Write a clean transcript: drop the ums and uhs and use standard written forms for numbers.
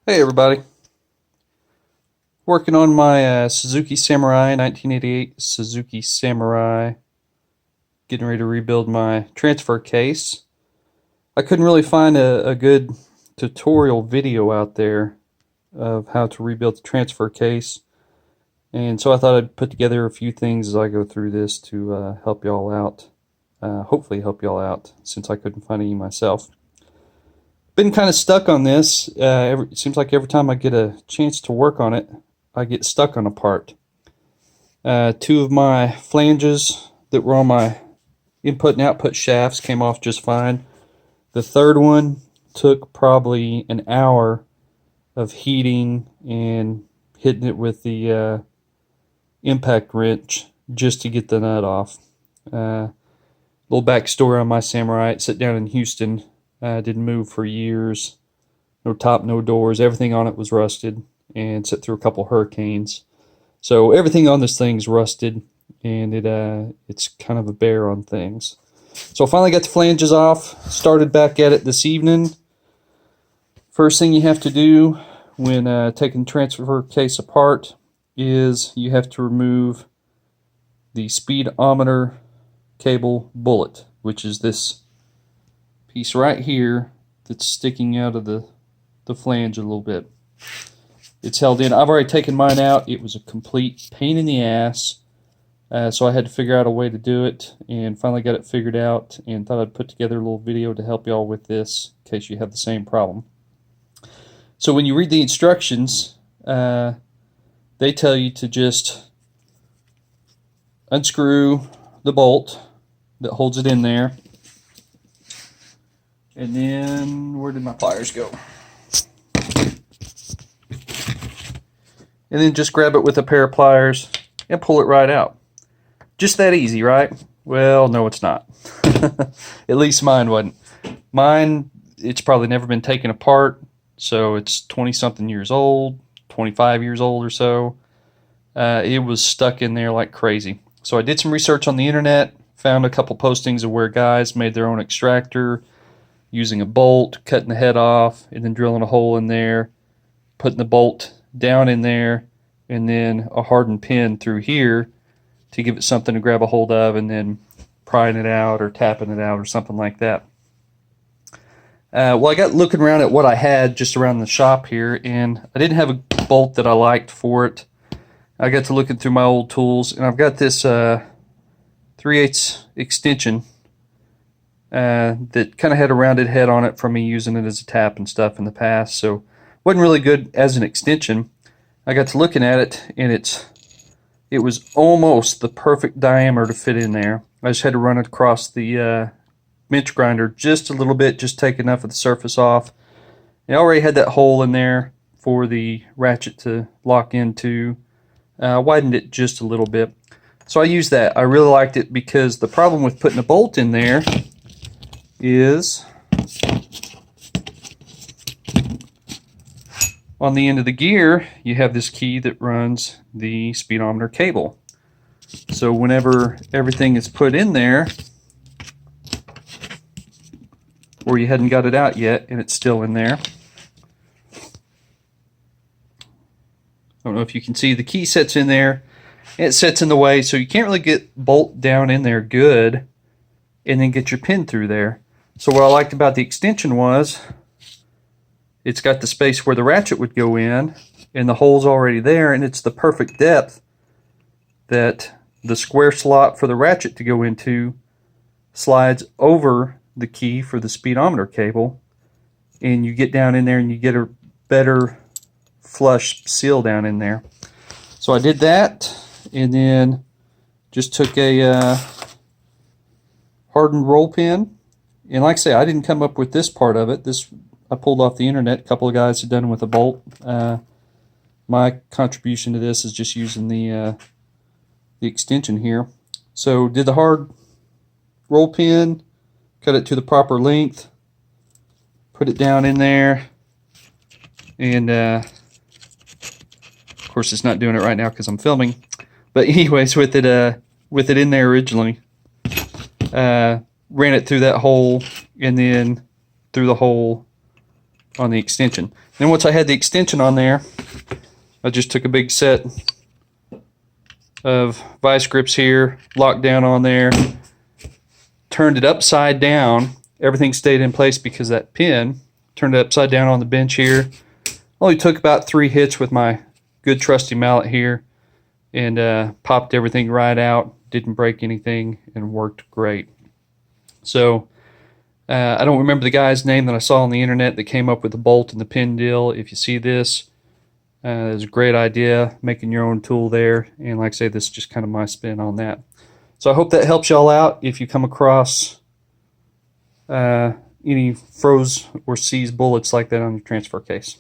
Hey everybody, working on my Suzuki Samurai 1988 Suzuki Samurai, getting ready to rebuild my transfer case. I couldn't really find a good tutorial video out there of how to rebuild the transfer case, and so I thought I'd put together a few things as I go through this to help y'all out, hopefully help y'all out since I couldn't find any myself. Been kind of stuck on this. It seems like every time I get a chance to work on it, I get stuck on a part. Two of my flanges that were on my input and output shafts came off just fine. The third one took probably an hour of heating and hitting it with the impact wrench just to get the nut off. Little backstory on my Samurai. It sat down in Houston. Didn't move for years. No top, no doors. Everything on it was rusted and sat through a couple hurricanes. So everything on this thing's rusted, and it's kind of a bear on things. So I finally got the flanges off. Started back at it this evening. First thing you have to do when taking the transfer case apart is you have to remove the speedometer cable bullet, which is this piece right here that's sticking out of the flange a little bit. It's held in. I've already taken mine out. It was a complete pain in the ass, so I had to figure out a way to do it, and finally got it figured out, and thought I'd put together a little video to help y'all with this in case you have the same problem. So when you read the instructions, they tell you to just unscrew the bolt that holds it in there. And then, where did my pliers go? And then just grab it with a pair of pliers and pull it right out. Just that easy, right? Well, no, it's not. At least mine wasn't. Mine, it's probably never been taken apart, so it's 20-something years old, 25 years old or so. It was stuck in there like crazy. So I did some research on the internet, found a couple postings of where guys made their own extractor, using a bolt, cutting the head off, and then drilling a hole in there, putting the bolt down in there, and then a hardened pin through here to give it something to grab a hold of, and then prying it out or tapping it out or something like that. Well, I got looking around at what I had just around the shop here, and I didn't have a bolt that I liked for it. I got to looking through my old tools, and I've got this 3/8 extension that kind of had a rounded head on it from me using it as a tap and stuff in the past, so wasn't really good as an extension. I got to looking at it, and it was almost the perfect diameter to fit in there. I just had to run it across the bench grinder just a little bit, just take enough of the surface off. I already had that hole in there for the ratchet to lock into. Widened it just a little bit, so I used that. I really liked it because the problem with putting a bolt in there is on the end of the gear you have this key that runs the speedometer cable. So whenever everything is put in there, or you hadn't got it out yet and it's still in there, I don't know if you can see, the key sets in there and it sets in the way, so you can't really get bolt down in there good and then get your pin through there. So what I liked about the extension was it's got the space where the ratchet would go in, and the hole's already there, and it's the perfect depth that the square slot for the ratchet to go into slides over the key for the speedometer cable, and you get down in there and you get a better flush seal down in there. So I did that, and then just took a hardened roll pin. And like I say, I didn't come up with this part of it. This I pulled off the internet. A couple of guys had done it with a bolt. My contribution to this is just using the extension here. So did the hard roll pin, cut it to the proper length, put it down in there, and of course it's not doing it right now because I'm filming. But anyways, with it in there originally, ran it through that hole, and then through the hole on the extension. Then once I had the extension on there, I just took a big set of vice grips here, locked down on there, turned it upside down. Everything stayed in place because that pin. Turned it upside down on the bench here. Only took about 3 hits with my good trusty mallet here, and popped everything right out. Didn't break anything and worked great. So I don't remember the guy's name that I saw on the internet that came up with the bolt and the pin deal. If you see this, it's a great idea, making your own tool there. And like I say, this is just kind of my spin on that. So I hope that helps y'all out if you come across any froze or seized bullets like that on your transfer case.